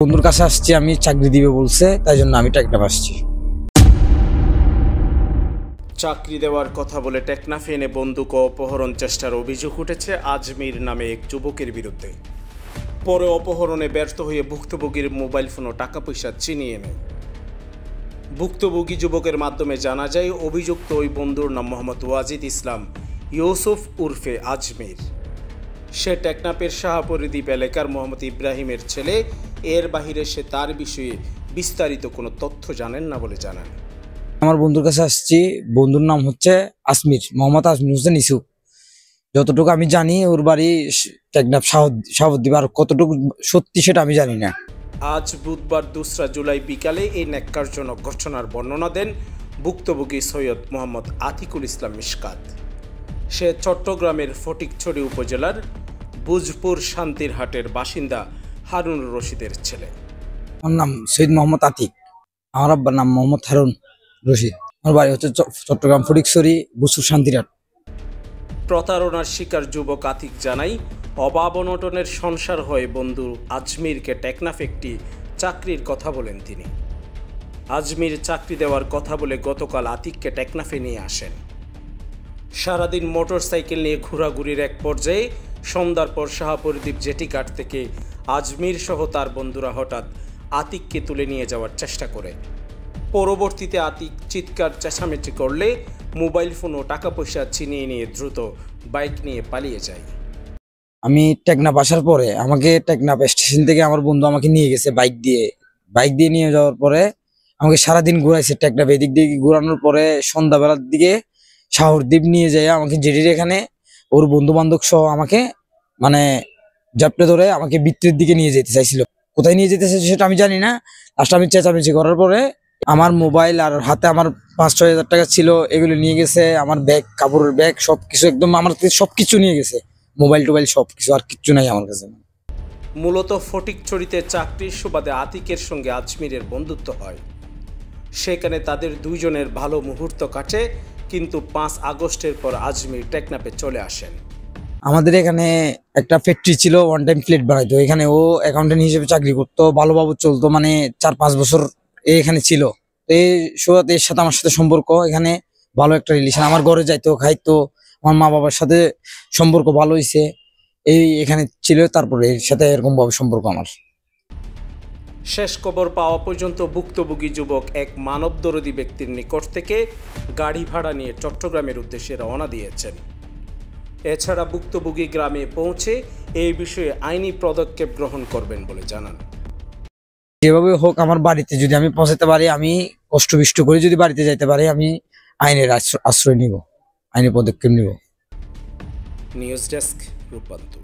বন্ধুর কাছে আসছি, আমি চাকরি দিবে বলছে, তাই জন্য আমি টেকনাফ আসছি। চাকরি দেওয়ার কথা বলে টেকনাফে এনে বন্দুক ও অপহরণ চেষ্টার অভিযোগ উঠেছে আজমির নামে এক যুবকের বিরুদ্ধে। পরে অপহরণে ব্যর্থ হয়ে ভুক্তভোগীর মোবাইল ফোন ও টাকা পয়সা ছিনিয়ে নেয়। ভুক্তভোগী যুবকের মাধ্যমে জানা যায় অভিযুক্ত ওই বন্ধুর নাম মোহাম্মদ ওয়াজিদ ইসলাম ইউসুফ উরফে আজমির। সে টেকনাফের শাহপরিদ্বীপ এলাকার মোহাম্মদ ইব্রাহিমের ছেলে। এর বাহিরে সে তার বিষয়ে বিস্তারিত কোনো তথ্য জানেন না বলে জানান। আমার বন্ধুর কাছে আসছি, বন্ধুর নাম হচ্ছে আসমির, মোহাম্মদ আসমির হোসেন ইসুফ। যতটুকু আমি জানি ওর বাড়ি টেকনাফ শাহপরিদ্বীপ, আর কতটুকু সত্যি সেটা আমি জানি না। আজ বুধবার 2 জুলাই বিকালে এই ন্যাক্কারজনক ঘটনার বর্ণনা দেন ভুক্তভোগী সৈয়দ মোহাম্মদ আতিকুল ইসলাম মিশকাত। সে চট্টগ্রামের ফটিকছড়ি উপজেলার বুজপুর শান্তিরহাটের বাসিন্দা হারুনুর রশিদের ছেলে। আমার নাম সৈয়দ মোহাম্মদ আতিক, আমার আব্বার নাম মোহাম্মদ হারুন রশিদ। আমার বাড়ি হচ্ছে চট্টগ্রাম ফটিকছড়ি বুজপুর শান্তিরহাট। প্রতারণার শিকার যুবক আতিক জানাই, অভাব অনটনের সংসার হয়ে বন্ধু আজমিরকে টেকনাফে একটি চাকরির কথা বলেন তিনি। আজমির চাকরি দেওয়ার কথা বলে গতকাল আতিককে টেকনাফে নিয়ে আসেন। সারাদিন মোটরসাইকেল নিয়ে ঘোরাঘুরির এক পর্যায়ে সন্ধ্যার পর শাহপরিদ্বীপ জেটিঘাট থেকে আজমির সহ তার বন্ধুরা হঠাৎ আতিককে তুলে নিয়ে যাওয়ার চেষ্টা করে। পরবর্তীতে আতিক চিৎকার চেঁচামেচি করলে মোবাইল ফোন ও টাকা পয়সা ছিনিয়ে নিয়ে দ্রুত বাইক নিয়ে পালিয়ে যায়। আমি টেকনাফ আসার পরে আমাকে টেকনাফ স্টেশন থেকে আমার বন্ধু আমাকে নিয়ে গেছে বাইক দিয়ে নিয়ে যাওয়ার পরে আমাকে সারাদিন ঘুরাইছে টেকনাফ। এদিক দিয়ে ঘুরানোর পরে সন্ধ্যাবেলার দিকে শাহরদ্বীপ নিয়ে যায় আমাকে জেটির এখানে। ওর বন্ধু বান্ধব সহ আমাকে মানে জাপটে ধরে আমাকে বৃত্তের দিকে নিয়ে যেতে চাইছিল। কোথায় নিয়ে যেতে চাইছে সেটা আমি জানি না। লাস্ট আমি চেঁচামেচি করার পরে আমার মোবাইল আর হাতে আমার 5-6 হাজার টাকা ছিল, এগুলো নিয়ে গেছে। আমার ব্যাগ, কাপড়ের ব্যাগ, সবকিছু একদম আমার সবকিছু নিয়ে গেছে, মোবাইল টোবাইল সবকিছু, আর কিচ্ছু নাই আমার কাছে। মূলত ফটিকছড়িতে চাকরির সুবাদে আতিকের সঙ্গে আজমিরের বন্ধুত্ব হয়। সেখানে তাদের দুইজনের ভালো মুহূর্ত কাটে, কিন্তু 5 আগস্টের পর আজমির টেকনাফে চলে আসেন। আমাদের এখানে একটা ফ্যাক্টরি ছিল, ওয়ান টাইম প্লেট বানাইতো। এখানে ও অ্যাকাউন্টেন্ট হিসেবে চাকরি করতো, ভালোভাবে চলতো, মানে 4-5 বছর এখানে ছিল। এই সুবাদে এর সাথে আমার সাথে সম্পর্ক, এখানে ভালো একটা রিলেশন। আমার ঘরে যাইতো, খাইতো, আমার মা বাবার সাথে সম্পর্ক ভালো হয়েছে, এই এখানে ছিল। তারপরে এর সাথে এরকম ভাবে সম্পর্ক আমার। শেষ খবর পাওয়া পর্যন্ত ভুক্তভোগী যুবক এক মানবদরদী ব্যক্তির নিকট থেকে গাড়ি ভাড়া নিয়ে চট্টগ্রামের উদ্দেশ্যে রওনা দিয়েছেন। এছাড়া ভুক্তভোগী গ্রামে পৌঁছে এই বিষয়ে আইনি পদক্ষেপ গ্রহণ করবেন বলে জানান। যেভাবে হোক আমার বাড়িতে যদি আমি পৌঁছাতে পারি, আমি কষ্ট করে যদি বাড়িতে যাইতে পারি, আমি আইনের আশ্রয় নিব, আইনি পদক্ষেপ নিব। নিউজ ডেস্ক, রূপান্তর।